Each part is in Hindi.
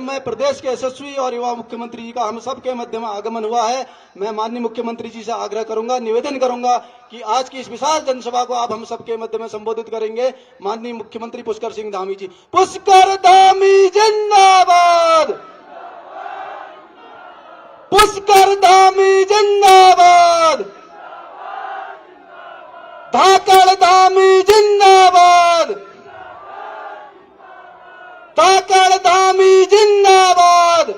में प्रदेश के यशस्वी और युवा मुख्यमंत्री जी का हम सबके मध्य में आगमन हुआ है। मैं माननीय मुख्यमंत्री जी से आग्रह करूंगा, निवेदन करूंगा कि आज की इस विशाल जनसभा को आप हम सबके मध्य में संबोधित करेंगे। माननीय मुख्यमंत्री पुष्कर सिंह धामी जी। पुष्कर धामी जिंदाबाद, पुष्कर धामी जिंदाबाद, धाकड़ धामी जिंदाबाद, धाकड़ धामी जिंदाबाद,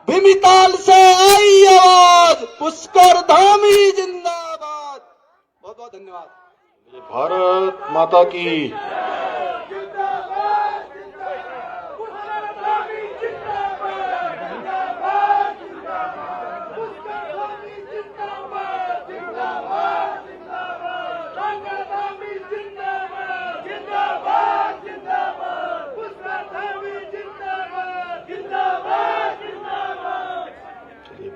भीमिताल से आई आवाज, पुष्कर धामी जिंदाबाद। बहुत बहुत धन्यवाद। भारत माता की।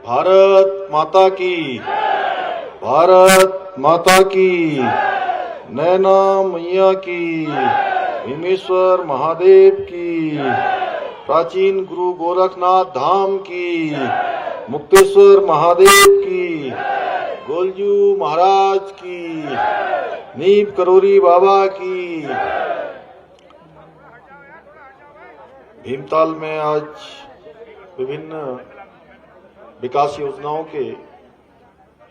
भारत माता की, भारत माता की, नैना मैया की, भीमेश्वर महादेव की, प्राचीन गुरु गोरखनाथ धाम की, मुक्तेश्वर महादेव की, गोलजू महाराज की, नीम करोरी बाबा की। भीमताल में आज विभिन्न विकास योजनाओं के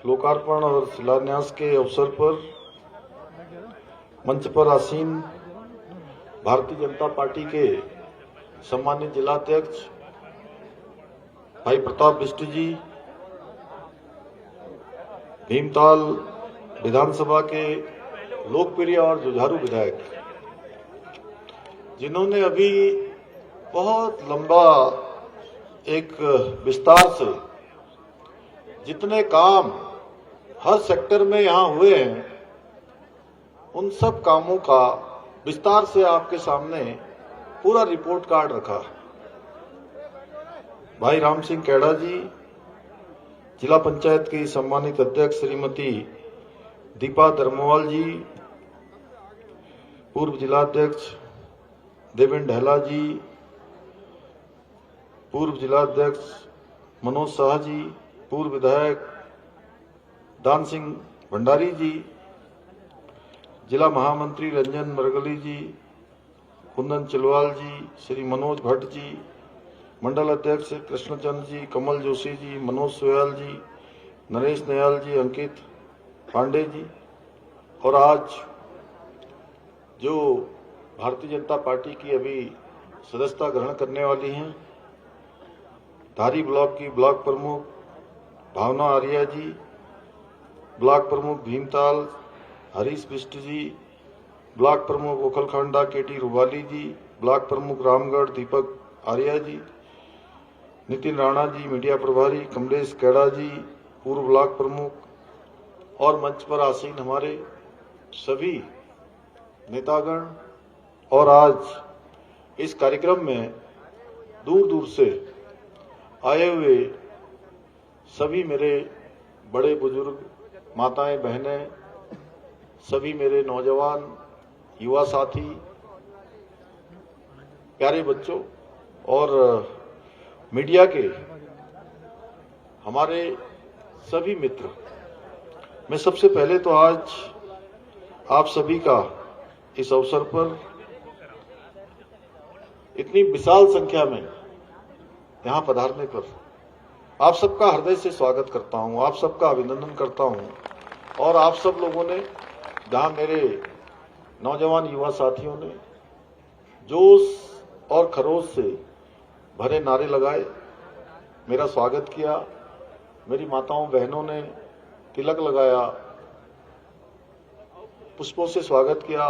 लोकार्पण और शिलान्यास के अवसर पर मंच पर आसीन भारतीय जनता पार्टी के सम्मानित जिलाध्यक्ष भाई प्रताप बिष्ट जी, भीमताल विधानसभा के लोकप्रिय और जुझारू विधायक, जिन्होंने अभी बहुत लंबा एक विस्तार से जितने काम हर सेक्टर में यहां हुए हैं, उन सब कामों का विस्तार से आपके सामने पूरा रिपोर्ट कार्ड रखा। भाई राम सिंह कैड़ा जी, जिला पंचायत की सम्मानित अध्यक्ष श्रीमती दीपा धर्मवाल जी, पूर्व जिलाध्यक्ष देवेंद्र ढहला जी, पूर्व जिलाध्यक्ष मनोज शाह जी, पूर्व विधायक दान सिंह भंडारी जी, जिला महामंत्री रंजन मरगली जी, कुंदन चिलवाल जी, श्री मनोज भट्ट जी, मंडल अध्यक्ष कृष्णचंद्र जी, कमल जोशी जी, मनोज सोयाल जी, नरेश नयाल जी, अंकित पांडे जी, और आज जो भारतीय जनता पार्टी की अभी सदस्यता ग्रहण करने वाली हैं, धारी ब्लॉक की ब्लॉक प्रमुख भावना आर्या जी, ब्लॉक प्रमुख भीमताल हरीश बिष्ट जी, ब्लॉक प्रमुख ओखलखांडा केटी रुबाली जी, ब्लॉक प्रमुख रामगढ़ दीपक आर्या जी, नितिन राणा जी मीडिया प्रभारी, कमलेश कैड़ा जी पूर्व ब्लॉक प्रमुख, और मंच पर आसीन हमारे सभी नेतागण, और आज इस कार्यक्रम में दूर दूर से आए हुए सभी मेरे बड़े बुजुर्ग, माताएं, बहनें, सभी मेरे नौजवान युवा साथी, प्यारे बच्चों और मीडिया के हमारे सभी मित्र, मैं सबसे पहले तो आज आप सभी का इस अवसर पर इतनी विशाल संख्या में यहां पधारने पर आप सबका हृदय से स्वागत करता हूं, आप सबका अभिनंदन करता हूं। और आप सब लोगों ने, जहां मेरे नौजवान युवा साथियों ने जोश और खरोश से भरे नारे लगाए, मेरा स्वागत किया, मेरी माताओं बहनों ने तिलक लगाया, पुष्पों से स्वागत किया,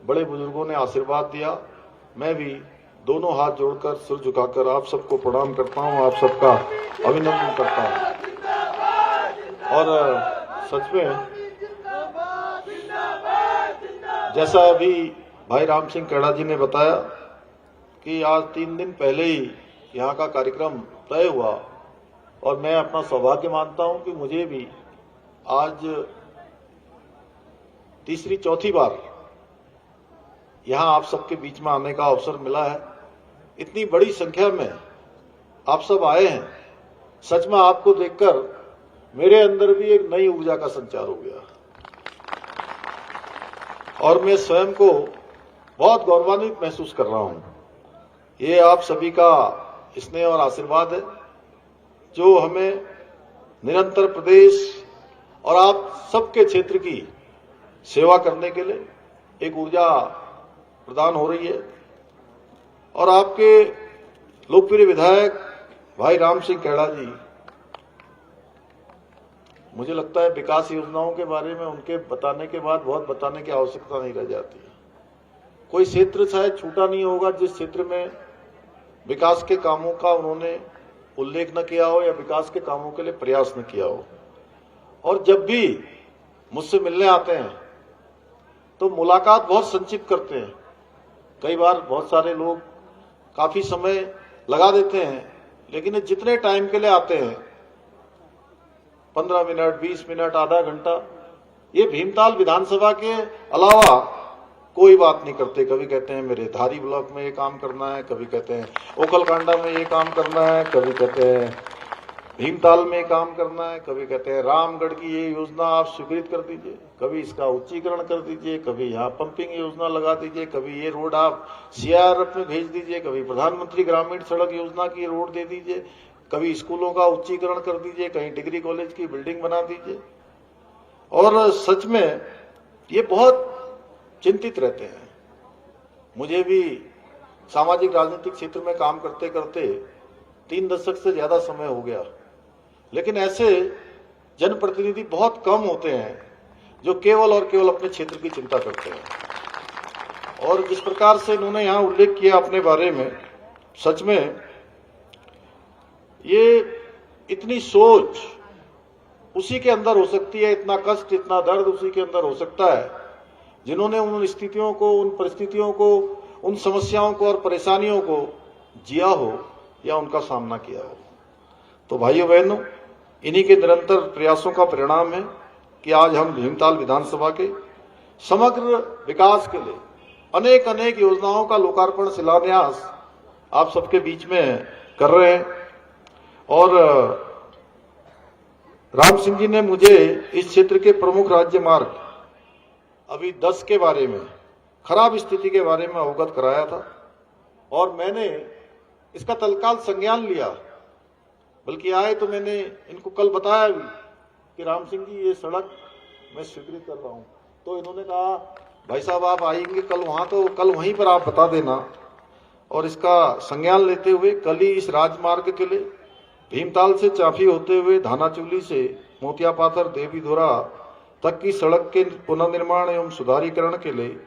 बड़े बुजुर्गों ने आशीर्वाद दिया, मैं भी दोनों हाथ जोड़कर सिर झुकाकर आप सबको प्रणाम करता हूं, आप सबका अभिनंदन करता हूं। और सच में जैसा अभी भाई राम सिंह कैड़ा जी ने बताया कि आज 3 दिन पहले ही यहाँ का कार्यक्रम तय हुआ, और मैं अपना सौभाग्य मानता हूं कि मुझे भी आज तीसरी चौथी बार यहाँ आप सबके बीच में आने का अवसर मिला है। इतनी बड़ी संख्या में आप सब आए हैं, सच में आपको देखकर मेरे अंदर भी एक नई ऊर्जा का संचार हो गया और मैं स्वयं को बहुत गौरवान्वित महसूस कर रहा हूं। ये आप सभी का स्नेह और आशीर्वाद है जो हमें निरंतर प्रदेश और आप सबके क्षेत्र की सेवा करने के लिए एक ऊर्जा प्रदान हो रही है। और आपके लोकप्रिय विधायक भाई राम सिंह कैड़ा जी, मुझे लगता है विकास योजनाओं के बारे में उनके बताने के बाद बहुत बताने की आवश्यकता नहीं रह जाती है। कोई क्षेत्र शायद छूटा नहीं होगा जिस क्षेत्र में विकास के कामों का उन्होंने उल्लेख न किया हो या विकास के कामों के लिए प्रयास न किया हो। और जब भी मुझसे मिलने आते हैं तो मुलाकात बहुत संक्षिप्त करते हैं। कई बार बहुत सारे लोग काफी समय लगा देते हैं, लेकिन जितने टाइम के लिए आते हैं 15 मिनट, 20 मिनट, आधा घंटा, ये भीमताल विधानसभा के अलावा कोई बात नहीं करते। कभी कहते हैं मेरे धारी ब्लॉक में ये काम करना है, कभी कहते हैं ओखलकांडा में ये काम करना है, कभी कहते हैं भीमताल में काम करना है, कभी कहते हैं रामगढ़ की ये योजना आप स्वीकृत कर दीजिए, कभी इसका उच्चीकरण कर दीजिए, कभी यहाँ पंपिंग योजना लगा दीजिए, कभी ये रोड आप सीआरएफ में भेज दीजिए, कभी प्रधानमंत्री ग्रामीण सड़क योजना की रोड दे दीजिए, कभी स्कूलों का उच्चीकरण कर दीजिए, कहीं डिग्री कॉलेज की बिल्डिंग बना दीजिए। और सच में ये बहुत चिंतित रहते हैं। मुझे भी सामाजिक राजनीतिक क्षेत्र में काम करते करते 3 दशक से ज्यादा समय हो गया, लेकिन ऐसे जनप्रतिनिधि बहुत कम होते हैं जो केवल और केवल अपने क्षेत्र की चिंता करते हैं। और जिस प्रकार से इन्होंने यहाँ उल्लेख किया अपने बारे में, सच में ये इतनी सोच उसी के अंदर हो सकती है, इतना कष्ट, इतना दर्द उसी के अंदर हो सकता है जिन्होंने उन स्थितियों को, उन परिस्थितियों को, उन समस्याओं को और परेशानियों को जिया हो या उनका सामना किया हो। तो भाइयों बहनों, इन्हीं के निरंतर प्रयासों का परिणाम है कि आज हम भीमताल विधानसभा के समग्र विकास के लिए अनेक अनेक योजनाओं का लोकार्पण, शिलान्यास आप सबके बीच में कर रहे हैं। और राम सिंह जी ने मुझे इस क्षेत्र के प्रमुख राज्य मार्ग अभी 10 के बारे में, खराब स्थिति के बारे में अवगत कराया था और मैंने इसका तत्काल संज्ञान लिया। बल्कि आए तो मैंने इनको कल बताया भी कि राम सिंह जी ये सड़क मैं स्वीकृत कर रहा हूं। तो इन्होंने कहा भाई साहब आप आएंगे कल वहां, तो कल वहीं पर आप बता देना। और इसका संज्ञान लेते हुए कल ही इस राजमार्ग के लिए भीमताल से चाफी होते हुए धानाचूली से मोतियापाथर देवीधुरा तक की सड़क के पुनर्निर्माण एवं सुधारीकरण के लिए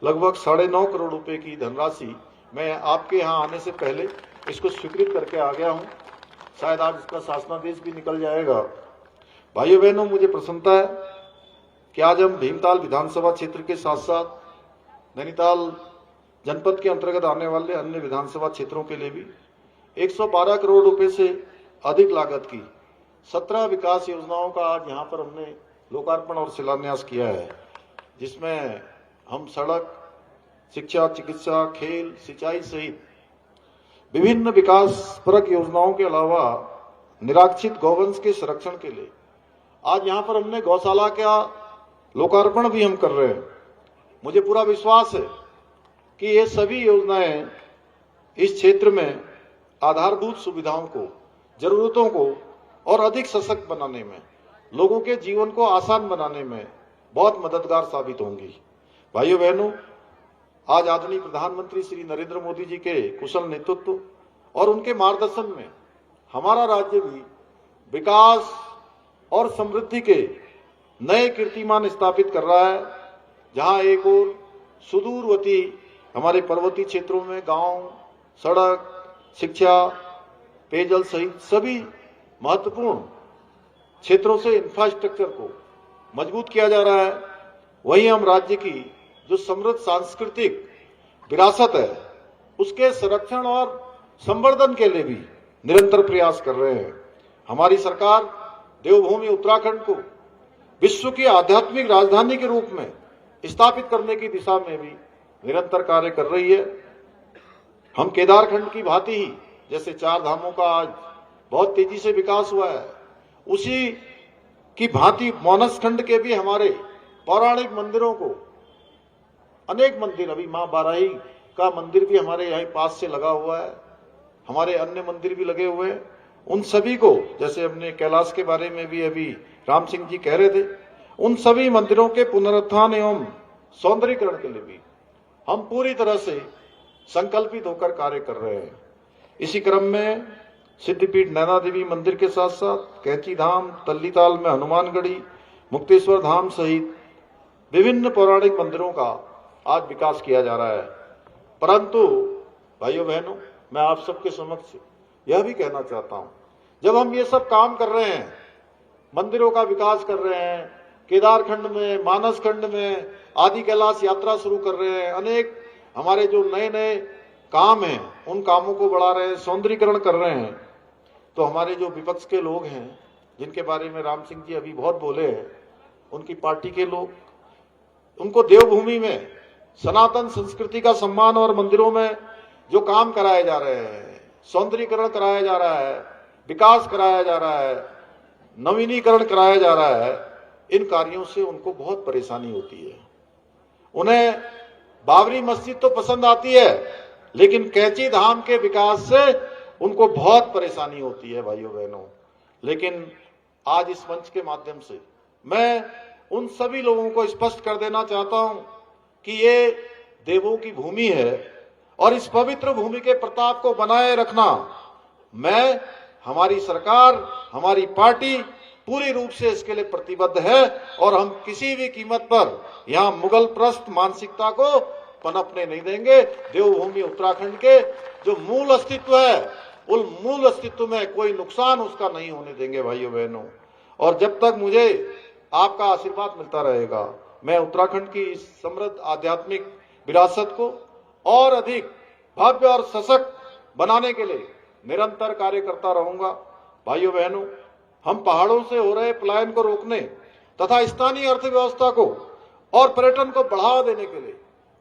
लगभग 9.5 करोड़ रुपए की धनराशि मैं आपके यहाँ आने से पहले इसको स्वीकृत करके आ गया हूँ। शायद आज इसका शासनादेश भी निकल जाएगा। भाइयों बहनों, मुझे प्रसन्नता है कि आज हम भीमताल विधानसभा क्षेत्र के साथ साथ नैनीताल जनपद के अंतर्गत आने वाले अन्य विधानसभा क्षेत्रों के लिए भी 112 करोड़ रुपए से अधिक लागत की 17 विकास योजनाओं का आज यहाँ पर हमने लोकार्पण और शिलान्यास किया है, जिसमें हम सड़क, शिक्षा, चिकित्सा, खेल, सिंचाई सहित विभिन्न विकासपरक योजनाओं के अलावा निराक्षित गौवंश के संरक्षण के लिए आज यहाँ पर हमने गौशाला का लोकार्पण भी हम कर रहे हैं। मुझे पूरा विश्वास है कि ये सभी योजनाएं इस क्षेत्र में आधारभूत सुविधाओं को, जरूरतों को और अधिक सशक्त बनाने में, लोगों के जीवन को आसान बनाने में बहुत मददगार साबित होंगी। भाइयों बहनों, आज आदरणीय प्रधानमंत्री श्री नरेंद्र मोदी जी के कुशल नेतृत्व और उनके मार्गदर्शन में हमारा राज्य भी विकास और समृद्धि के नए कीर्तिमान स्थापित कर रहा है। जहां एक ओर सुदूरवर्ती हमारे पर्वतीय क्षेत्रों में गांव, सड़क, शिक्षा, पेयजल सहित सभी महत्वपूर्ण क्षेत्रों से इंफ्रास्ट्रक्चर को मजबूत किया जा रहा है, वहीं हम राज्य की जो समृद्ध सांस्कृतिक विरासत है उसके संरक्षण और संवर्धन के लिए भी निरंतर प्रयास कर रहे हैं। हमारी सरकार देवभूमि उत्तराखंड को विश्व की आध्यात्मिक राजधानी के रूप में स्थापित करने की दिशा में भी निरंतर कार्य कर रही है। हम केदारखंड की भांति ही जैसे 4 धामों का आज बहुत तेजी से विकास हुआ है, उसी की भांति मानस खंड के भी हमारे पौराणिक मंदिरों को, अनेक मंदिर, अभी मां बाराही का मंदिर भी हमारे यहीं पास से लगा हुआ है, हमारे अन्य मंदिर भी लगे हुए हैं, उन सभी को, जैसे हमने कैलाश के बारे में भी अभी राम सिंह जी कह रहे थे, उन सभी मंदिरों के पुनरुत्थान एवं सौंदर्यीकरण के लिए भी हम पूरी तरह से संकल्पित होकर कार्य कर रहे हैं। इसी क्रम में सिद्धपीठ नैना देवी मंदिर के साथ साथ कैंची धाम, तल्लीताल में हनुमानगढ़ी, मुक्तेश्वर धाम सहित विभिन्न पौराणिक मंदिरों का आज विकास किया जा रहा है। परंतु भाइयों बहनों, मैं आप सबके समक्ष यह भी कहना चाहता हूं, जब हम ये सब काम कर रहे हैं, मंदिरों का विकास कर रहे हैं, केदारखंड में, मानस खंड में आदि कैलाश यात्रा शुरू कर रहे हैं, अनेक हमारे जो नए नए काम हैं उन कामों को बढ़ा रहे हैं, सौंदर्यीकरण कर रहे हैं, तो हमारे जो विपक्ष के लोग हैं, जिनके बारे में राम सिंह जी अभी बहुत बोले हैं, उनकी पार्टी के लोग, उनको देवभूमि में सनातन संस्कृति का सम्मान और मंदिरों में जो काम कराए जा रहे हैं, सौंदर्यीकरण कराया जा रहा है, विकास कराया जा रहा है, नवीनीकरण कराया जा रहा है, इन कार्यों से उनको बहुत परेशानी होती है। उन्हें बाबरी मस्जिद तो पसंद आती है, लेकिन कैंची धाम के विकास से उनको बहुत परेशानी होती है भाइयों बहनों। लेकिन आज इस मंच के माध्यम से मैं उन सभी लोगों को स्पष्ट कर देना चाहता हूं कि ये देवों की भूमि है और इस पवित्र भूमि के प्रताप को बनाए रखना मैं, हमारी सरकार, हमारी पार्टी पूरी रूप से इसके लिए प्रतिबद्ध है और हम किसी भी कीमत पर यहां मुगल प्रस्त मानसिकता को पनपने नहीं देंगे। देवभूमि उत्तराखंड के जो मूल अस्तित्व है, उन मूल अस्तित्व में कोई नुकसान उसका नहीं होने देंगे भाइयों बहनों। और जब तक मुझे आपका आशीर्वाद मिलता रहेगा, मैं उत्तराखंड की इस समृद्ध आध्यात्मिक विरासत को और अधिक भव्य और सशक्त बनाने के लिए निरंतर कार्य करता रहूंगा। भाइयों बहनों, हम पहाड़ों से हो रहे पलायन को रोकने तथा स्थानीय अर्थव्यवस्था को और पर्यटन को बढ़ावा देने के लिए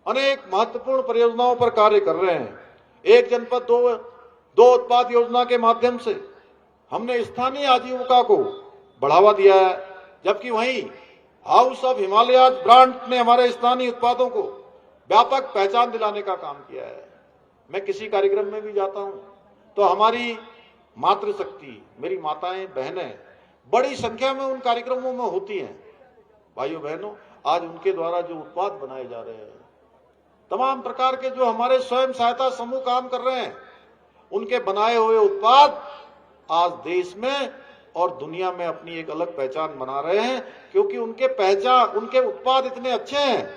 अनेक महत्वपूर्ण परियोजनाओं पर कार्य कर रहे हैं। एक जनपद दो उत्पाद योजना के माध्यम से हमने स्थानीय आजीविका को बढ़ावा दिया है, जबकि वहीं हाउस ऑफ हिमालयाज ब्रांड ने हमारे स्थानीय उत्पादों को व्यापक पहचान दिलाने का काम किया है। मैं किसी कार्यक्रम में भी जाता हूं तो हमारी मातृशक्ति, मेरी माताएं, बहनें बड़ी संख्या में उन कार्यक्रमों में होती हैं। भाइयों बहनों, आज उनके द्वारा जो उत्पाद बनाए जा रहे हैं, तमाम प्रकार के जो हमारे स्वयं सहायता समूह काम कर रहे हैं, उनके बनाए हुए उत्पाद आज देश में और दुनिया में अपनी एक अलग पहचान बना रहे हैं, क्योंकि उनके उत्पाद इतने अच्छे हैं,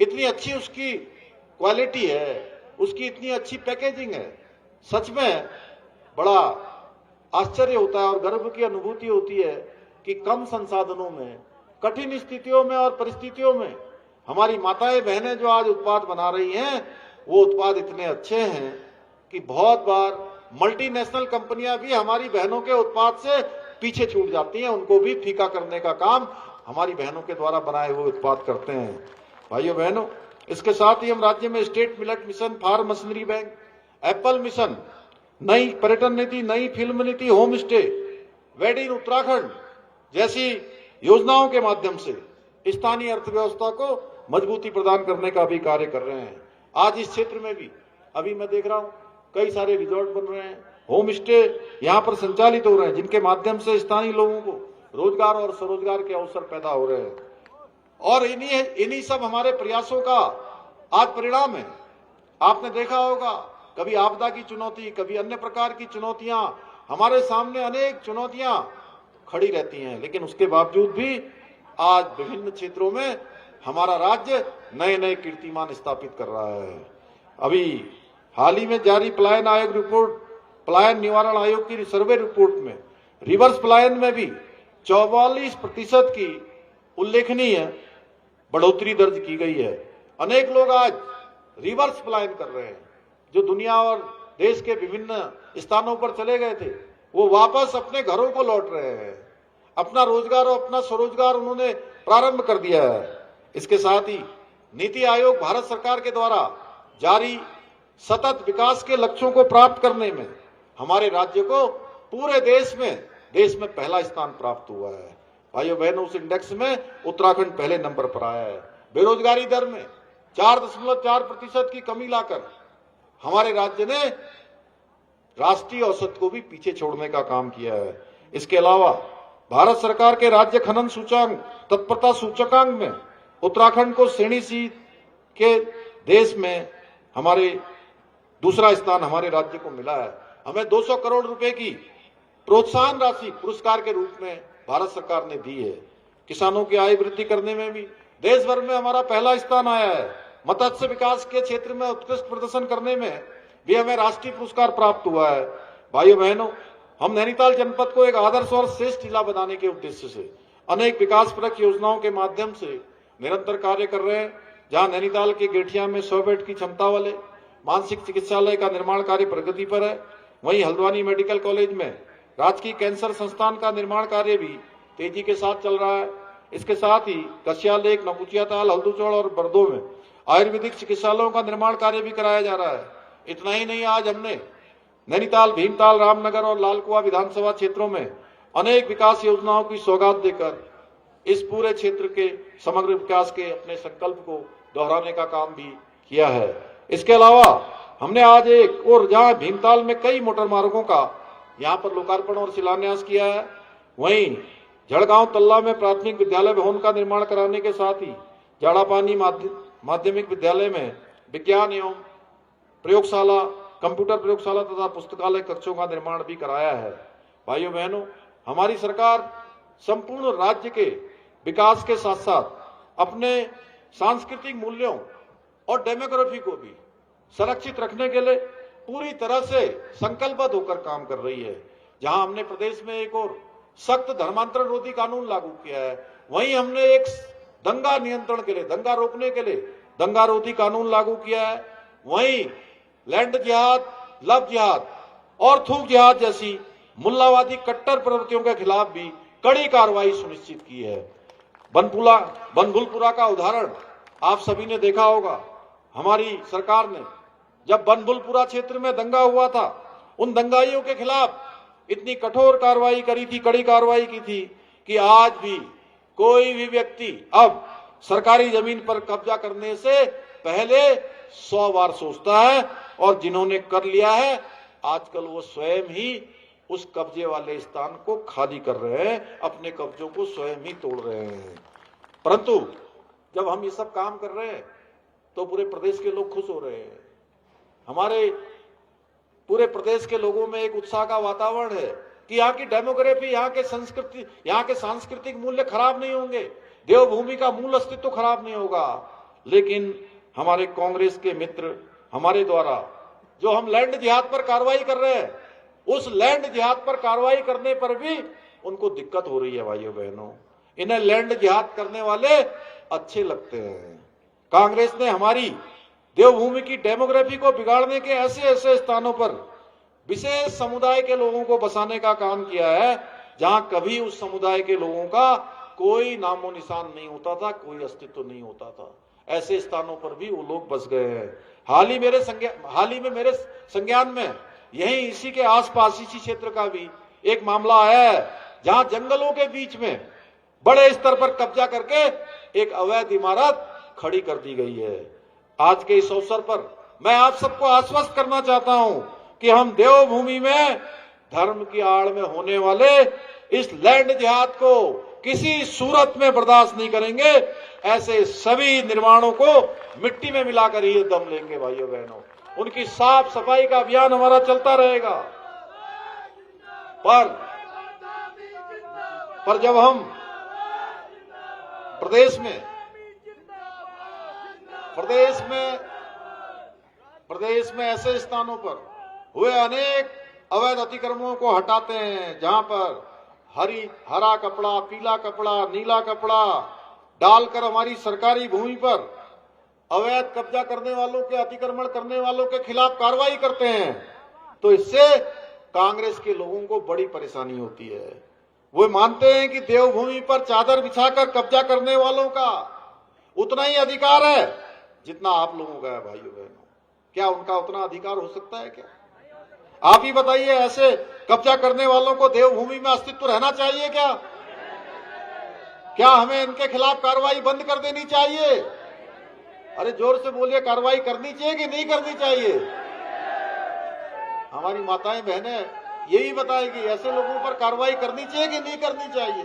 इतनी अच्छी उसकी क्वालिटी है, उसकी इतनी अच्छी पैकेजिंग है। सच में बड़ा आश्चर्य होता है और गर्व की अनुभूति होती है कि कम संसाधनों में, कठिन स्थितियों में और परिस्थितियों में हमारी माताएं बहनें जो आज उत्पाद बना रही हैं, वो उत्पाद इतने अच्छे हैं कि बहुत बार मल्टीनेशनल कंपनियां भी हमारी बहनों के उत्पाद से पीछे छूट जाती हैं, उनको भी फीका करने का काम हमारी बहनों के द्वारा बनाए हुए उत्पाद करते हैं। भाइयों बहनों, इसके साथ ही हम राज्य में state millet mission, farm machinery bank, apple mission, नई पर्यटन नीति, नई फिल्म नीति, home stay, wed in Uttarakhand जैसी योजनाओं के माध्यम से स्थानीय अर्थव्यवस्था को मजबूती प्रदान करने का भी कार्य कर रहे हैं। आज इस क्षेत्र में भी अभी मैं देख रहा हूं कई सारे रिजॉर्ट बन रहे हैं, होम स्टे यहां पर संचालित हो रहे हैं, जिनके माध्यम से स्थानीय लोगों को रोजगार और स्वरोजगार के अवसर पैदा हो रहे हैं। और इन्हीं सब हमारे प्रयासों का आज परिणाम है। आपने देखा होगा, कभी आपदा की चुनौती, कभी अन्य प्रकार की चुनौतियां, हमारे सामने अनेक चुनौतियां खड़ी रहती हैं, लेकिन उसके बावजूद भी आज विभिन्न क्षेत्रों में हमारा राज्य नए नए कीर्तिमान स्थापित कर रहा है। अभी हाल ही में जारी पलायन आयोग रिपोर्ट, पलायन निवारण आयोग की सर्वे रिपोर्ट में रिवर्स पलायन में भी 44% की उल्लेखनीय बढ़ोतरी दर्ज की गई है। अनेक लोग आज रिवर्स पलायन कर रहे हैं, जो दुनिया और देश के विभिन्न स्थानों पर चले गए थे, वो वापस अपने घरों को लौट रहे हैं, अपना रोजगार और अपना स्वरोजगार उन्होंने प्रारंभ कर दिया है। इसके साथ ही नीति आयोग भारत सरकार के द्वारा जारी सतत विकास के लक्ष्यों को प्राप्त करने में हमारे राज्य को पूरे देश में पहला स्थान प्राप्त हुआ है। भाइयों बहनों, उस इंडेक्स में उत्तराखंड पहले नंबर पर आया है। बेरोजगारी दर में 4.4% की कमी लाकर हमारे राज्य ने राष्ट्रीय औसत को भी पीछे छोड़ने का काम किया है। इसके अलावा भारत सरकार के राज्य खनन सूचकांक तत्परता सूचकांक में उत्तराखंड को श्रेणी सी के देश में हमारे दूसरा स्थान हमारे राज्य को मिला है। हमें 200 करोड़ रुपए की प्रोत्साहन राशि पुरस्कार के रूप में भारत सरकार ने दी है। किसानों की आय वृद्धि करने में भी देश भर में हमारा पहला स्थान आया है। मत्स्य विकास के क्षेत्र में उत्कृष्ट प्रदर्शन करने में भी हमें राष्ट्रीय पुरस्कार प्राप्त हुआ है। भाइयों बहनों, हम नैनीताल जनपद को एक आदर्श और श्रेष्ठ जिला बनाने के उद्देश्य से अनेक विकासपरक योजनाओं के माध्यम से निरंतर कार्य कर रहे हैं। जहां नैनीताल के गेठिया में 100 बेड की क्षमता वाले मानसिक चिकित्सालय का निर्माण कार्य प्रगति पर है, वहीं हल्द्वानी मेडिकल कॉलेज में राजकीय कैंसर संस्थान का निर्माण कार्य भी तेजी के साथ चल रहा है। इसके साथ ही कसिया लेक, नकुचियाताल, हल्दूचौड़ और बरदो में आयुर्वेदिक चिकित्सालयों का निर्माण कार्य भी कराया जा रहा है। इतना ही नहीं, आज हमने नैनीताल, भीमताल, रामनगर और लालकुआ विधानसभा क्षेत्रों में अनेक विकास योजनाओं की सौगात देकर इस पूरे क्षेत्र के समग्र विकास के अपने संकल्प को दोहराने का काम भी किया है। इसके अलावा हमने आज एक और जहां भीमताल में कई मोटर मार्गों का यहां पर लोकार्पण और शिलान्यास किया है, वहीं झड़गांव तल्ला में प्राथमिक विद्यालय भवन का निर्माण कराने के साथ ही जाड़ापानी माध्यमिक विद्यालय में विज्ञान एवं प्रयोगशाला, कंप्यूटर प्रयोगशाला तथा पुस्तकालय कक्षों का निर्माण भी कराया है। भाइयों बहनों, हमारी सरकार संपूर्ण राज्य के विकास के साथ साथ अपने सांस्कृतिक मूल्यों और डेमोग्राफी को भी संरक्षित रखने के लिए पूरी तरह से संकल्पबद्ध होकर काम कर रही है। जहां हमने प्रदेश में एक और सख्त धर्मांतरण रोधी कानून लागू किया है, वहीं हमने एक दंगा नियंत्रण के लिए, दंगा रोकने के लिए दंगा रोधी कानून लागू किया है। वहीं लैंड जिहाद, लव जिहाद और थूक जिहाद जैसी मुल्लावादी कट्टर प्रवृत्तियों के खिलाफ भी कड़ी कार्रवाई सुनिश्चित की है। बनभुलपुरा का उदाहरण आप सभी ने देखा होगा। हमारी सरकार ने जब बनभुलपुरा क्षेत्र में दंगा हुआ था, उन दंगाइयों के खिलाफ इतनी कठोर कार्रवाई करी थी, कड़ी कार्रवाई की थी कि आज भी कोई भी व्यक्ति अब सरकारी जमीन पर कब्जा करने से पहले 100 बार सोचता है, और जिन्होंने कर लिया है आजकल वो स्वयं ही उस कब्जे वाले स्थान को खाली कर रहे हैं, अपने कब्जों को स्वयं ही तोड़ रहे हैं। परंतु जब हम ये सब काम कर रहे हैं तो पूरे प्रदेश के लोग खुश हो रहे हैं। हमारे पूरे प्रदेश के लोगों में एक उत्साह का वातावरण है कि यहाँ की डेमोग्राफी, यहाँ के संस्कृति, यहाँ के सांस्कृतिक मूल्य खराब नहीं होंगे, देवभूमि का मूल अस्तित्व खराब नहीं होगा। लेकिन हमारे कांग्रेस के मित्र हमारे द्वारा जो हम लैंड जिहाद पर कार्रवाई कर रहे हैं, उस लैंड जिहाद पर कार्रवाई करने पर भी उनको दिक्कत हो रही है। भाइयों बहनों, इन्हें लैंड जिहाद करने वाले अच्छे लगते हैं। कांग्रेस ने हमारी देवभूमि की डेमोग्राफी को बिगाड़ने के ऐसे ऐसे स्थानों पर विशेष समुदाय के लोगों को बसाने का काम किया है जहां कभी उस समुदाय के लोगों का कोई नामो निशान नहीं होता था, कोई अस्तित्व नहीं होता था। ऐसे स्थानों पर भी वो लोग बस गए हैं। हाल ही में मेरे संज्ञान में यही इसी के आसपास इसी क्षेत्र का भी एक मामला आया है जहां जंगलों के बीच में बड़े स्तर पर कब्जा करके एक अवैध इमारत खड़ी कर दी गई है। आज के इस अवसर पर मैं आप सबको आश्वस्त करना चाहता हूं कि हम देवभूमि में धर्म की आड़ में होने वाले इस लैंड जिहाद को किसी सूरत में बर्दाश्त नहीं करेंगे। ऐसे सभी निर्माणों को मिट्टी में मिलाकर ही दम लेंगे। भाइयों बहनों, उनकी साफ सफाई का अभियान हमारा चलता रहेगा। पर जब हम प्रदेश में ऐसे स्थानों पर हुए अनेक अवैध अतिक्रमणों को हटाते हैं जहां पर हरा कपड़ा, पीला कपड़ा, नीला कपड़ा डालकर हमारी सरकारी भूमि पर अवैध कब्जा करने वालों के, अतिक्रमण करने वालों के खिलाफ कार्रवाई करते हैं, तो इससे कांग्रेस के लोगों को बड़ी परेशानी होती है। वो मानते हैं कि देवभूमि पर चादर बिछाकर कब्जा करने वालों का उतना ही अधिकार है जितना आप लोगों का है भाइयों बहनों। क्या उनका उतना अधिकार हो सकता है क्या? आप ही बताइए, ऐसे कब्जा करने वालों को देवभूमि में अस्तित्व रहना चाहिए क्या? क्या हमें इनके खिलाफ कार्रवाई बंद कर देनी चाहिए? अरे जोर से बोलिए, कार्रवाई करनी चाहिए कि नहीं करनी चाहिए? हमारी माताएं बहनें यही बताएगी, ऐसे लोगों पर कार्रवाई करनी चाहिए कि नहीं करनी चाहिए?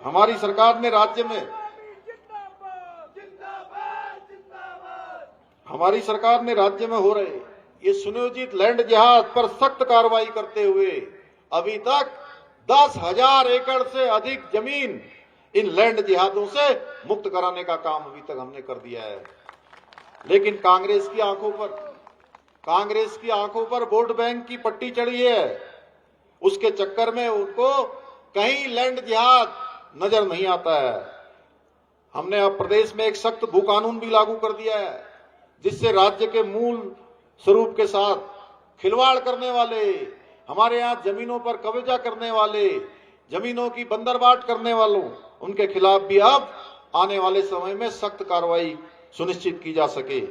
हमारी सरकार ने राज्य में हो रहे ये सुनियोजित लैंड जिहाद पर सख्त कार्रवाई करते हुए अभी तक 10,000 एकड़ से अधिक जमीन इन लैंड जिहादों से मुक्त कराने का काम अभी तक हमने कर दिया है। लेकिन कांग्रेस की आंखों पर वोट बैंक की पट्टी चढ़ी है। उसके चक्कर में उनको कहीं लैंड जिहाद नजर नहीं आता है। हमने अब प्रदेश में एक सख्त भू कानून भी लागू कर दिया है, जिससे राज्य के मूल स्वरूप के साथ खिलवाड़ करने वाले, हमारे यहाँ जमीनों पर कब्जा करने वाले, जमीनों की बंदरबाट करने वालों, उनके खिलाफ भी अब आने वाले समय में सख्त कार्रवाई सुनिश्चित की जा सके।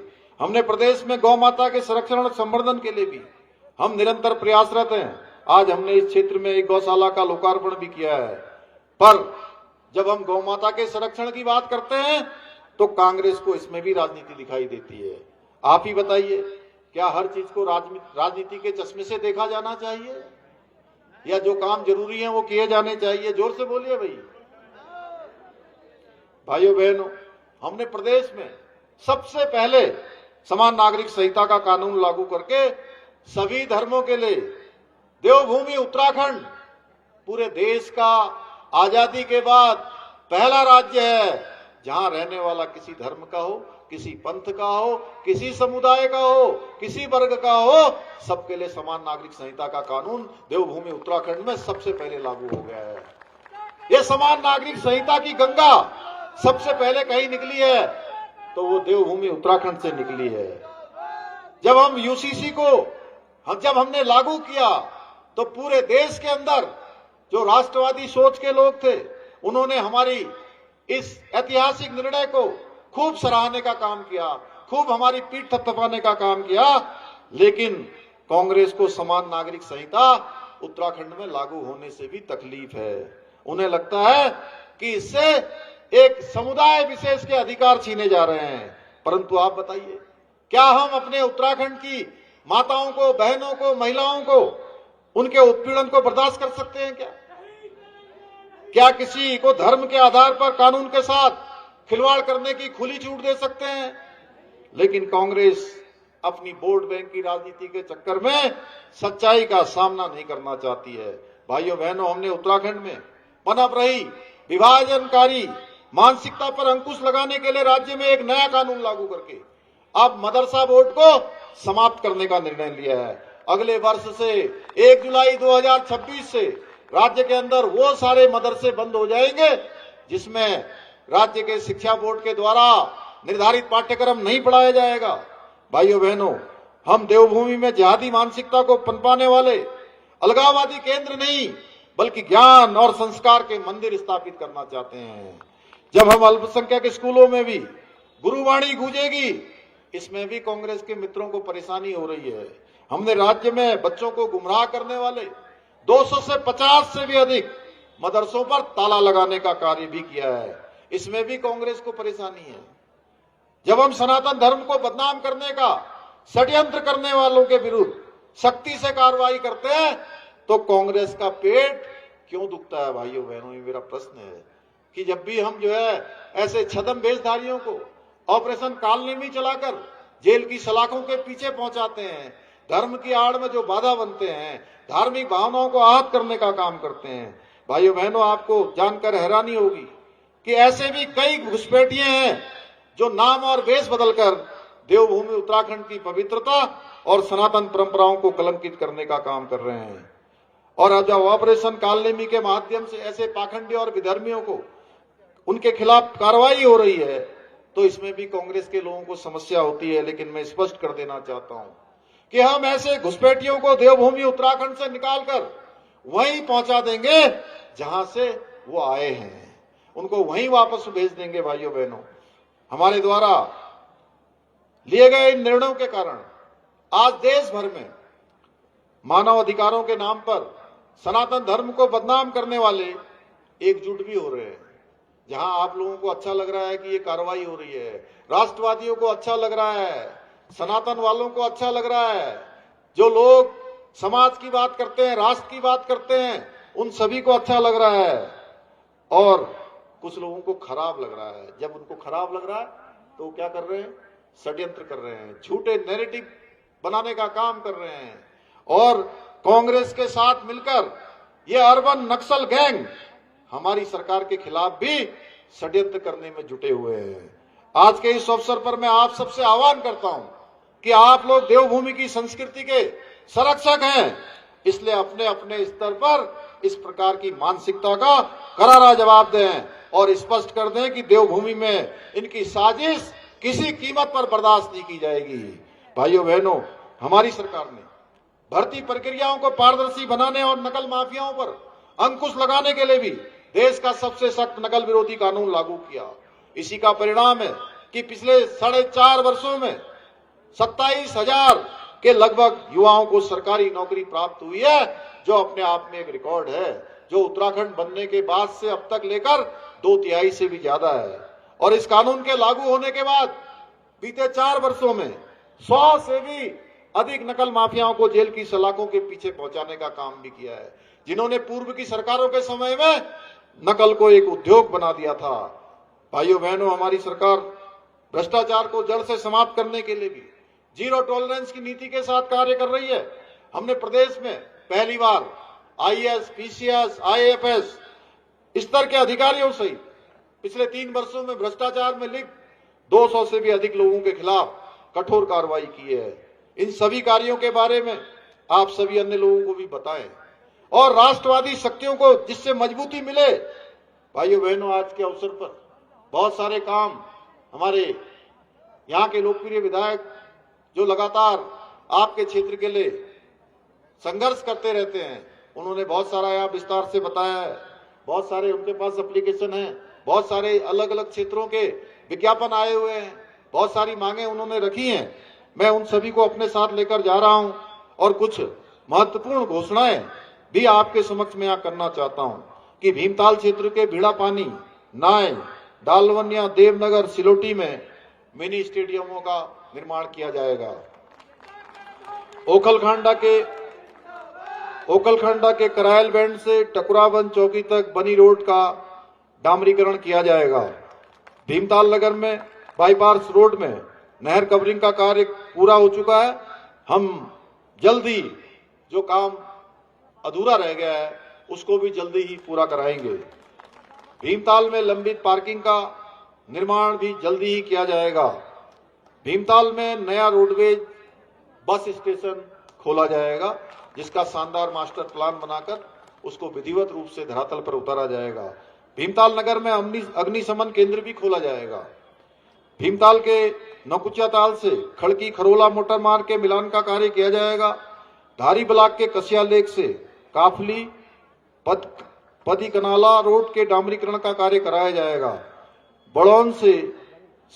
हमने प्रदेश में गौ माता के संरक्षण और संवर्धन के लिए भी हम निरंतर प्रयासरत हैं। आज हमने इस क्षेत्र में एक गौशाला का लोकार्पण भी किया है। पर जब हम गौ माता के संरक्षण की बात करते हैं तो कांग्रेस को इसमें भी राजनीति दिखाई देती है। आप ही बताइए, क्या हर चीज को राजनीति के चश्मे से देखा जाना चाहिए, या जो काम जरूरी है वो किए जाने चाहिए? जोर से बोलिए भाई। भाइयों बहनों, हमने प्रदेश में सबसे पहले समान नागरिक संहिता का कानून लागू करके सभी धर्मों के लिए देवभूमि उत्तराखंड पूरे देश का आजादी के बाद पहला राज्य है जहां रहने वाला किसी धर्म का हो, किसी पंथ का हो, किसी समुदाय का हो, किसी वर्ग का हो, सबके लिए समान नागरिक संहिता का कानून देवभूमि उत्तराखंड में सबसे पहले लागू हो गया है। यह समान नागरिक संहिता की गंगा सबसे पहले कहीं निकली है तो वो देवभूमि उत्तराखंड से निकली है। जब हम यूसीसी को जब हमने लागू किया तो पूरे देश के अंदर जो राष्ट्रवादी सोच के लोग थे, उन्होंने हमारी इस ऐतिहासिक निर्णय को खूब सराहने का काम किया, खूब हमारी पीठ थपथपाने का काम किया। लेकिन कांग्रेस को समान नागरिक संहिता उत्तराखंड में लागू होने से भी तकलीफ है। उन्हें लगता है कि इससे एक समुदाय विशेष के अधिकार छीने जा रहे हैं। परंतु आप बताइए, क्या हम अपने उत्तराखंड की माताओं को, बहनों को, महिलाओं को, उनके उत्पीड़न को बर्दाश्त कर सकते हैं क्या? क्या किसी को धर्म के आधार पर कानून के साथ खिलवाड़ करने की खुली छूट दे सकते हैं? लेकिन कांग्रेस अपनी वोट बैंक की राजनीति के चक्कर में सच्चाई का सामना नहीं करना चाहती है। भाइयों बहनों, हमने उत्तराखंड में पनप रही विभाजनकारी मानसिकता पर अंकुश लगाने के लिए राज्य में एक नया कानून लागू करके अब मदरसा बोर्ड को समाप्त करने का निर्णय लिया है। अगले वर्ष से 1 जुलाई 2026 से राज्य के अंदर वो सारे मदरसे बंद हो जाएंगे जिसमें राज्य के शिक्षा बोर्ड के द्वारा निर्धारित पाठ्यक्रम नहीं पढ़ाया जाएगा। भाइयों बहनों, हम देवभूमि में जिहादी मानसिकता को पनपाने वाले अलगाववादी केंद्र नहीं बल्कि ज्ञान और संस्कार के मंदिर स्थापित करना चाहते हैं। जब हम अल्पसंख्यक स्कूलों में भी गुरुवाणी गूंजेगी, इसमें भी कांग्रेस के मित्रों को परेशानी हो रही है। हमने राज्य में बच्चों को गुमराह करने वाले 200 से 50 से भी अधिक मदरसों पर ताला लगाने का कार्य भी किया है। इसमें भी कांग्रेस को परेशानी है। जब हम सनातन धर्म को बदनाम करने का षड्यंत्र करने वालों के विरुद्ध सख्ती से कार्रवाई करते हैं तो कांग्रेस का पेट क्यों दुखता है? भाइयों बहनों, ये मेरा प्रश्न है कि जब भी हम ऐसे छद्म वेशधारियों को ऑपरेशन कालनेमी चलाकर जेल की सलाखों के पीछे पहुंचाते हैं, धर्म की आड़ में जो बाधा बनते हैं, धार्मिक भावनाओं को आहत करने का काम करते हैं, भाइयों बहनों, आपको जानकर हैरानी होगी कि ऐसे भी कई घुसपैठिए हैं जो नाम और वेश बदलकर देवभूमि उत्तराखंड की पवित्रता और सनातन परंपराओं को कलंकित करने का काम कर रहे हैं। और जब ऑपरेशन कालनेमी के माध्यम से ऐसे पाखंडी और विधर्मियों को उनके खिलाफ कार्रवाई हो रही है तो इसमें भी कांग्रेस के लोगों को समस्या होती है। लेकिन मैं स्पष्ट कर देना चाहता हूं कि हम ऐसे घुसपैठियों को देवभूमि उत्तराखंड से निकालकर वहीं पहुंचा देंगे जहां से वो आए हैं। उनको वहीं वापस भेज देंगे। भाइयों बहनों, हमारे द्वारा लिए गए इन निर्णयों के कारण आज देश भर में मानव अधिकारों के नाम पर सनातन धर्म को बदनाम करने वाले एकजुट भी हो रहे हैं। जहां आप लोगों को अच्छा लग रहा है कि ये कार्रवाई हो रही है, राष्ट्रवादियों को अच्छा लग रहा है, सनातन वालों को अच्छा लग रहा है, जो लोग समाज की बात करते हैं, राष्ट्र की बात करते हैं, उन सभी को अच्छा लग रहा है। और कुछ लोगों को खराब लग रहा है। जब उनको खराब लग रहा है तो वो क्या कर रहे हैं? षड्यंत्र कर रहे हैं, झूठे नैरेटिव बनाने का काम कर रहे हैं। और कांग्रेस के साथ मिलकर ये अर्बन नक्सल गैंग हमारी सरकार के खिलाफ भी षड्यंत्र करने में जुटे हुए हैं। आज के इस अवसर पर मैं आप सबसे आह्वान करता हूं कि आप लोग देवभूमि की संस्कृति के संरक्षक हैं, इसलिए अपने अपने स्तर पर इस प्रकार की मानसिकता का करारा जवाब दें और स्पष्ट कर दें कि देवभूमि में इनकी साजिश किसी कीमत पर बर्दाश्त नहीं की जाएगी। भाइयों बहनों, हमारी सरकार ने भर्ती प्रक्रियाओं को पारदर्शी बनाने और नकल माफियाओं पर अंकुश लगाने के लिए भी देश का सबसे सख्त नकल विरोधी कानून लागू किया। इसी का परिणाम है कि पिछले 4.5 वर्षों में 27,000 के लगभग युवाओं को सरकारी नौकरी प्राप्त हुई है, जो अपने आप में एक रिकॉर्ड है, जो उत्तराखंड बनने के बाद से अब तक लेकर 2/3 से भी ज्यादा है। और इस कानून के लागू होने के बाद बीते 4 वर्षों में 100 से भी अधिक नकल माफियाओं को जेल की सलाखों के पीछे पहुंचाने का काम भी किया है, जिन्होंने पूर्व की सरकारों के समय में नकल को एक उद्योग बना दिया था। भाइयों बहनों, हमारी सरकार भ्रष्टाचार को जड़ से समाप्त करने के लिए भी जीरो टॉलरेंस की नीति के साथ कार्य कर रही है। हमने प्रदेश में पहली बार आईएएस, पीसीएस, आईएफएस स्तर के अधिकारियों सहित पिछले 3 वर्षों में भ्रष्टाचार में लिप्त 200 से भी अधिक लोगों के खिलाफ कठोर कार्रवाई की है। इन सभी कार्यों के बारे में आप सभी अन्य लोगों को भी बताएं और राष्ट्रवादी शक्तियों को जिससे मजबूती मिले। भाइयों बहनों, आज के अवसर पर बहुत सारे काम हमारे यहाँ के लोकप्रिय विधायक जो लगातार आपके क्षेत्र के लिए संघर्ष करते रहते हैं, उन्होंने बहुत सारा यहाँ विस्तार से बताया है। बहुत सारे उनके पास एप्लीकेशन है, बहुत सारे अलग अलग क्षेत्रों के विज्ञापन आए हुए हैं, बहुत सारी मांगे उन्होंने रखी हैं। मैं उन सभी को अपने साथ लेकर जा रहा हूं और कुछ महत्वपूर्ण घोषणाएं भी आपके समक्ष में यहाँ करना चाहता हूं कि भीमताल क्षेत्र के भीड़ा पानी, नाय, डालवनिया, देवनगर, सिलोटी में मिनी स्टेडियमों का निर्माण किया जाएगा। ओखलखांडा के करायल बैंड से टकुराबंद चौकी तक बनी रोड का डामरीकरण किया जाएगा। भीमताल नगर में बाईपास रोड में नहर कवरिंग का कार्य पूरा हो चुका है। हम जल्दी जो काम अधूरा रह गया है उसको भी जल्दी ही पूरा कराएंगे। भीमताल में लंबित पार्किंग का निर्माण भी जल्दी ही किया जाएगा। भीमताल में नया रोडवेज बस स्टेशन खोला जाएगा, जिसका शानदार मास्टर प्लान बनाकर उसको विधिवत रूप से धरातल पर उतारा जाएगा। भीमताल नगर में अग्निशमन केंद्र भी खोला जाएगा। भीमताल के नौकुचिया ताल से खड़की खरोला मोटर मार्ग के मिलान का कार्य किया जाएगा। धारी ब्लॉक के कसिया लेक से काफली पदी कनाला रोड के डामरीकरण का कार्य कराया जाएगा। बड़ौन से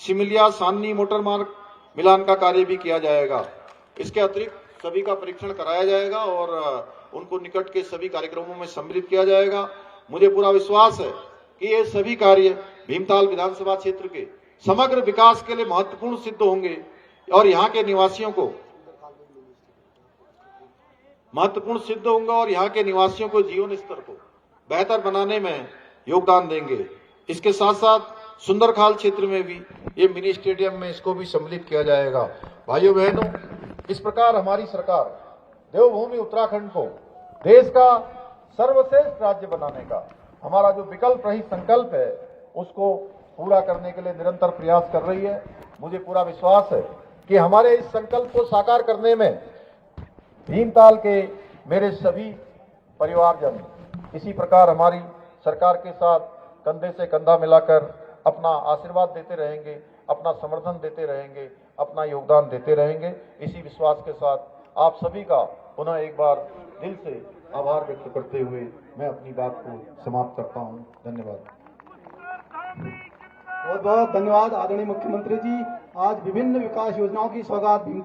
सिमलिया सान्नी मोटर मार्ग मिलान का कार्य भी किया जाएगा। इसके अतिरिक्त सभी का परीक्षण कराया जाएगा और उनको निकट के सभी कार्यक्रमों में सम्मिलित किया जाएगा। मुझे पूरा विश्वास है कि ये सभी कार्य भीमताल विधानसभा क्षेत्र के समग्र विकास के लिए महत्वपूर्ण सिद्ध होंगे और यहाँ के निवासियों को जीवन स्तर को बेहतर बनाने में योगदान देंगे। इसके साथ साथ सुंदरखाल क्षेत्र में भी ये मिनी स्टेडियम में इसको भी सम्मिलित किया जाएगा। भाइयों बहनों, इस प्रकार हमारी सरकार देवभूमि उत्तराखंड को देश का सर्वश्रेष्ठ राज्य बनाने का हमारा जो विकल्प रही संकल्प है उसको पूरा करने के लिए निरंतर प्रयास कर रही है। मुझे पूरा विश्वास है कि हमारे इस संकल्प को साकार करने में भीमताल के मेरे सभी परिवारजन इसी प्रकार हमारी सरकार के साथ कंधे से कंधा मिलाकर अपना आशीर्वाद देते रहेंगे, अपना समर्थन देते रहेंगे, अपना योगदान देते रहेंगे। इसी विश्वास के साथ आप सभी का पुनः एक बार दिल से आभार व्यक्त करते हुए मैं अपनी बात को समाप्त करता हूं। धन्यवाद। बहुत बहुत धन्यवाद आदरणीय मुख्यमंत्री जी। आज विभिन्न विकास योजनाओं की सौगात भीमताल